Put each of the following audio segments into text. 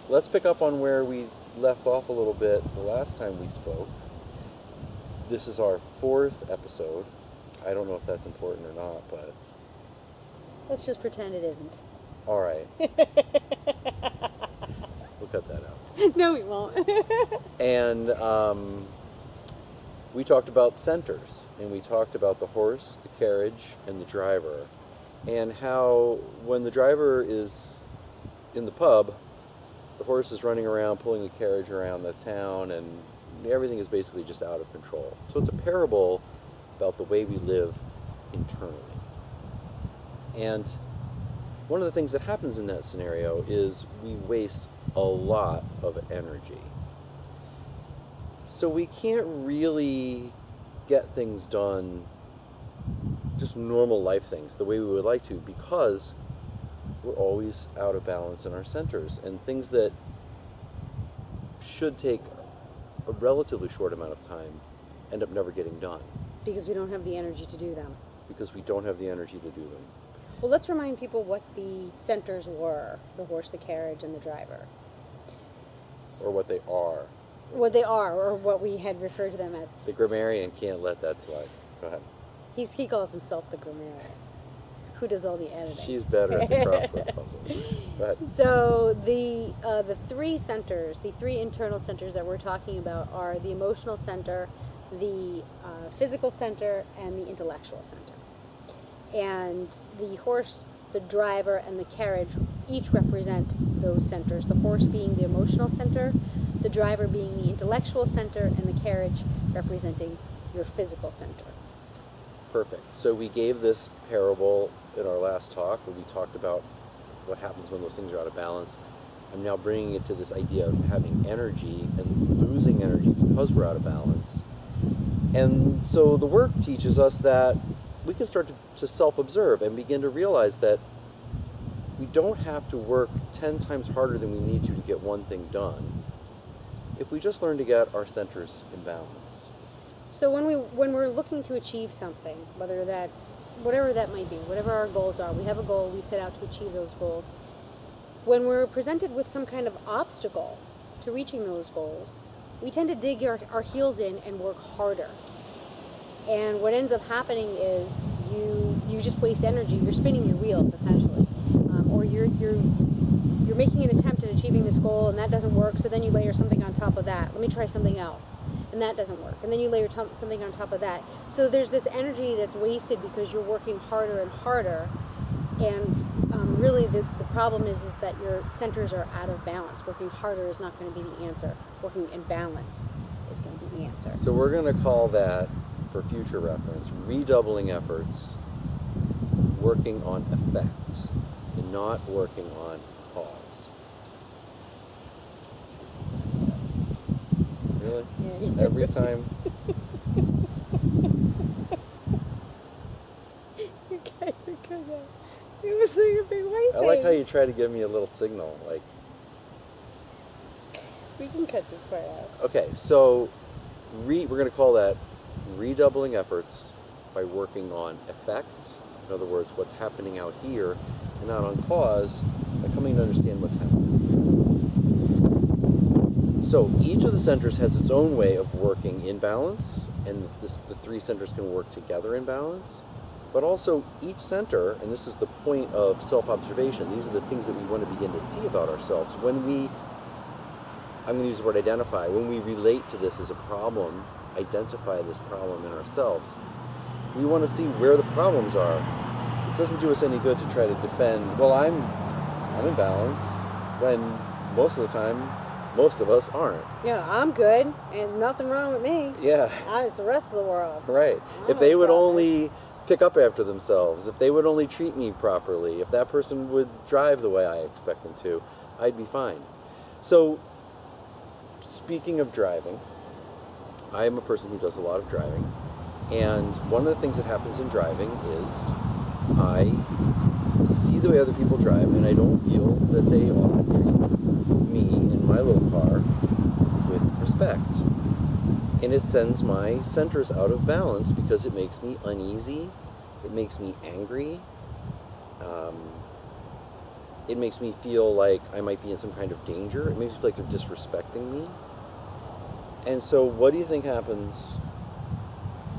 let's pick up on where we left off a little bit the last time we spoke. This is our 4th episode. I don't know if that's important or not, but... Let's just pretend it isn't. All right. We'll cut that out. No, we won't. And we talked about centers, and we talked about the horse, the carriage, and the driver, and how when the driver is in the pub, the horse is running around, pulling the carriage around the town, and everything is basically just out of control. So it's a parable about the way we live internally. And one of the things that happens in that scenario is we waste a lot of energy. So we can't really get things done, just normal life things, the way we would like to, because we're always out of balance in our centers. And things that should take a relatively short amount of time end up never getting done. Because we don't have the energy to do them. Because we don't have the energy to do them. Well, let's remind people what the centers were: the horse, the carriage, and the driver. Or what they are. What they are, or what we had referred to them as. The grammarian can't let that slide. Go ahead. He calls himself the grammarian, who does all the editing. She's better at the crossword puzzle. Go ahead. So the 3 centers, the 3 internal centers that we're talking about are the emotional center, the physical center, and the intellectual center. And the horse, the driver, and the carriage each represent those centers. The horse being the emotional center, the driver being the intellectual center, and the carriage representing your physical center. Perfect. So we gave this parable in our last talk, where we talked about what happens when those things are out of balance. I'm now bringing it to this idea of having energy and losing energy because we're out of balance. And so the work teaches us that we can start to self-observe and begin to realize that we don't have to work 10 times harder than we need to get one thing done if we just learn to get our centers in balance. So when we're looking to achieve something, whether that's whatever that might be, whatever our goals are, we have a goal, we set out to achieve those goals. When we're presented with some kind of obstacle to reaching those goals, we tend to dig our heels in and work harder. And what ends up happening is you just waste energy. You're spinning your wheels, essentially, or you're making an attempt at achieving this goal, and that doesn't work. So then you layer something on top of that. Let me try something else, and that doesn't work. And then you layer something on top of that. So there's this energy that's wasted because you're working harder and harder. And really, the problem is that your centers are out of balance. Working harder is not going to be the answer. Working in balance is going to be the answer. So we're going to call that, for future reference, redoubling efforts, working on effect, and not working on cause. Really? Yeah, Every time? Okay. It was like a big white thing. I like how you try to give me a little signal, like... We can cut this part out. Okay, so we're going to call that redoubling efforts by working on effect. In other words, what's happening out here, and not on cause, by coming to understand what's happening. So each of the centers has its own way of working in balance, and the 3 centers can work together in balance. But also each center, and this is the point of self-observation, these are the things that we want to begin to see about ourselves. When I'm going to use the word identify, when we relate to this as a problem, identify this problem in ourselves, we want to see where the problems are. It doesn't do us any good to try to defend, well, I'm in balance, when most of the time, most of us aren't. Yeah, I'm good, and nothing wrong with me. Yeah. It's the rest of the world. Right. If they would only pick up after themselves, if they would only treat me properly, if that person would drive the way I expect them to, I'd be fine. So, speaking of driving, I am a person who does a lot of driving, and one of the things that happens in driving is I see the way other people drive, and I don't feel that they ought to treat me in my little car with respect. And it sends my centers out of balance because it makes me uneasy, it makes me angry, it makes me feel like I might be in some kind of danger. It makes me feel like they're disrespecting me. And so what do you think happens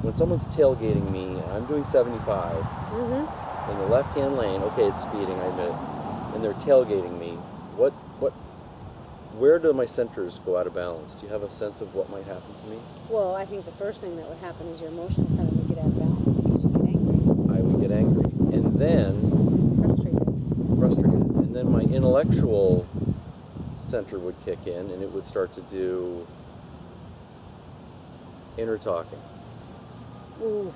when someone's tailgating me and I'm doing 75 in the left-hand lane? Okay, it's speeding, I admit it. And they're tailgating me. Where do my centers go out of balance? Do you have a sense of what might happen to me? Well, I think the first thing that would happen is your emotional center would get out of balance because you get angry. I would get angry. And then... Frustrated. And then my intellectual center would kick in and it would start to do inner talking. Ooh.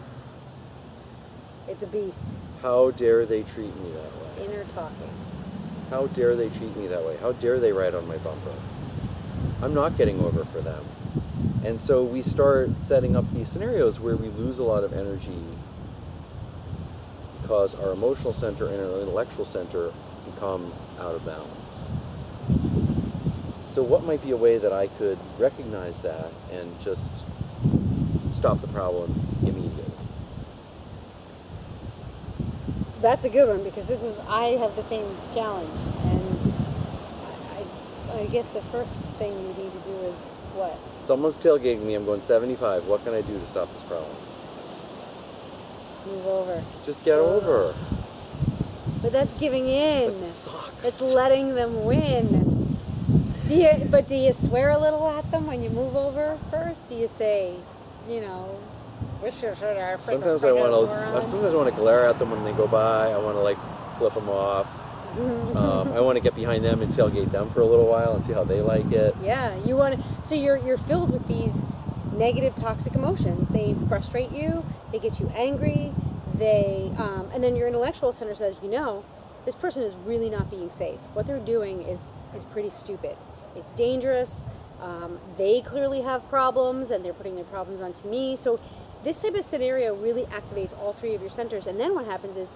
It's a beast. How dare they treat me that way? Inner talking. How dare they treat me that way? How dare they ride on my bumper? I'm not getting over for them. And so we start setting up these scenarios where we lose a lot of energy because our emotional center and our intellectual center become out of balance. So what might be a way that I could recognize that and just stop the problem immediately? That's a good one because I have the same challenge, and I guess the first thing you need to do is what? Someone's tailgating me, I'm going 75. What can I do to stop this problem? Move over. Just get over. But that's giving in. That sucks. That's letting them win. Do you swear a little at them when you move over first? Do you say, Sometimes I want to glare at them when they go by. I want to flip them off. I want to get behind them and tailgate them for a little while and see how they like it. Yeah, you want to. So you're filled with these negative, toxic emotions. They frustrate you. They get you angry. And then your intellectual center says, this person is really not being safe. What they're doing is pretty stupid. It's dangerous. They clearly have problems, and they're putting their problems onto me. So this type of scenario really activates all three of your centers. And then what happens is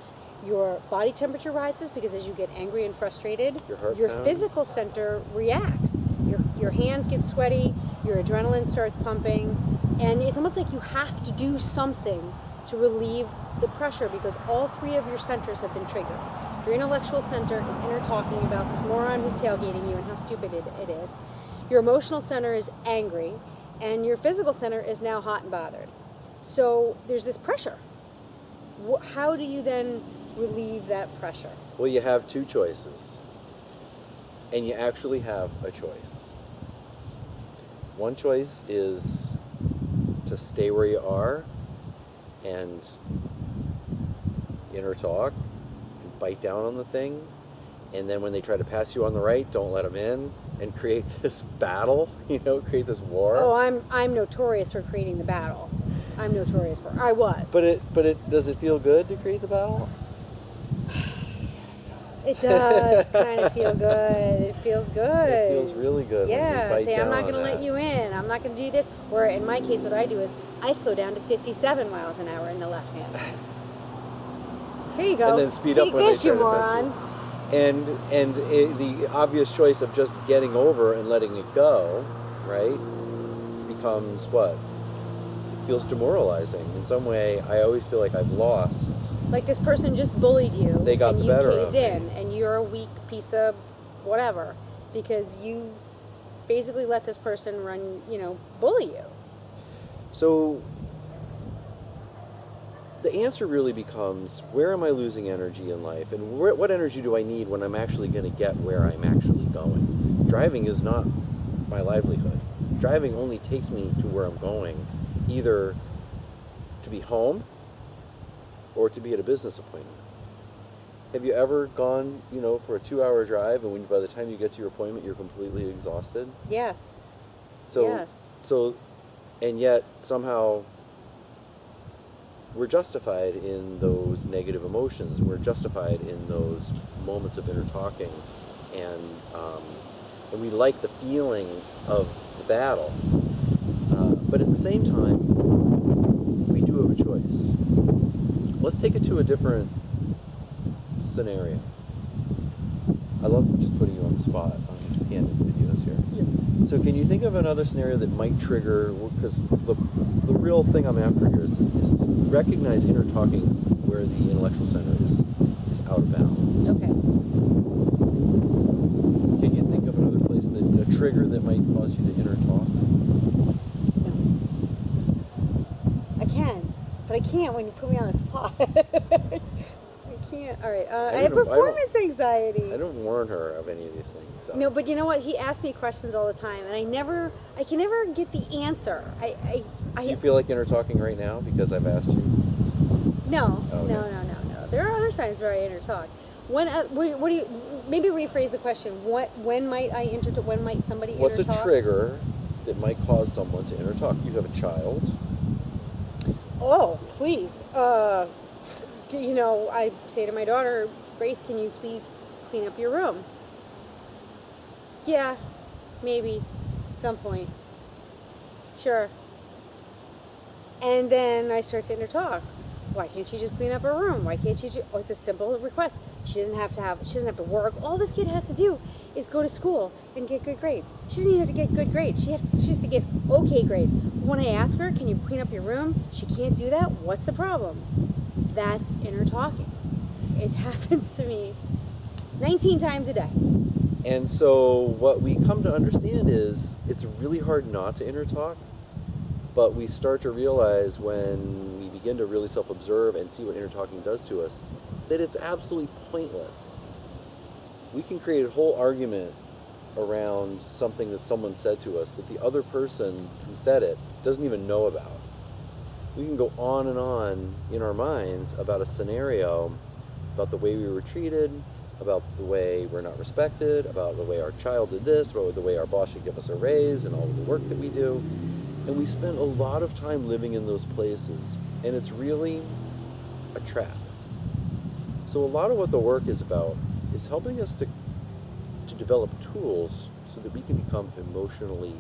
your body temperature rises because as you get angry and frustrated, your physical center reacts. Your hands get sweaty, your adrenaline starts pumping, and it's almost like you have to do something to relieve the pressure because all three of your centers have been triggered. Your intellectual center is inner talking about this moron who's tailgating you and how stupid it is. Your emotional center is angry, and your physical center is now hot and bothered. So there's this pressure. How do you then relieve that pressure? Well, you have two choices. And you actually have a choice. One choice is to stay where you are and inner talk and bite down on the thing. And then when they try to pass you on the right, don't let them in and create this battle, create this war. Oh, I'm notorious for creating the battle. I was. But does it feel good to create the battle? It does kind of feel good. It feels good. It feels really good. Yeah, when say I'm not going to let you in. I'm not going to do this. Or in my case, what I do is I slow down to 57 miles an hour in the left hand. Here you go. And then speed up when they try you to moron. pass you. The obvious choice of just getting over and letting it go, right, becomes what? It feels demoralizing. In some way, I always feel like I've lost. Like this person just bullied you. They got the better of me. And you caved in, and you're a weak piece of whatever because you basically let this person bully you. So the answer really becomes, where am I losing energy in life? And what energy do I need when I'm actually going to get where I'm actually going? Driving is not my livelihood. Driving only takes me to where I'm going, either to be home or to be at a business appointment. Have you ever gone, for a 2-hour drive and by the time you get to your appointment, you're completely exhausted? Yes. Yes. And yet somehow we're justified in those negative emotions. We're justified in those moments of inner talking, and we like the feeling of the battle. But at the same time, we do have a choice. Let's take it to a different scenario. I love just putting you on the spot on these candid videos here. Yeah. So can you think of another scenario that might trigger, because the real thing I'm after here is to recognize inner talking where the intellectual center is out of balance. Okay. trigger that might cause you to inner talk? I can, but I can't when you put me on the spot. I can't. All right. I have performance anxiety. I don't warn her of any of these things. So. No, but you know what? He asks me questions all the time, and I can never get the answer. Do you feel like inner talking right now because I've asked you? No, Oh, okay. no. There are other times where I inner talk. When, what do you? Maybe rephrase the question. When might I when might somebody What's inner talk? a trigger that might cause someone to inner talk? You have a child. Oh, please. You know, I say to my daughter, Grace, can you please clean up your room? Yeah, maybe, at some point. Sure. And then I start to inner talk. Why can't she just clean up her room? Why can't she oh, it's a simple request. She doesn't have to work. All this kid has to do is go to school and get good grades. She doesn't even have to get good grades. She has to get okay grades. When I ask her, can you clean up your room? She can't do that. What's the problem? That's inner talking. It happens to me 19 times a day. And so what we come to understand is it's really hard not to inner talk, but we start to realize when we begin to really self-observe and see what inner talking does to us, that it's absolutely pointless. We can create a whole argument around something that someone said to us that the other person who said it doesn't even know about. We can go on and on in our minds about a scenario, about the way we were treated, about the way we're not respected, about the way our child did this, about the way our boss should give us a raise and all of the work that we do. And we spend a lot of time living in those places, and it's really a trap. So a lot of what the work is about is helping us to develop tools so that we can become emotionally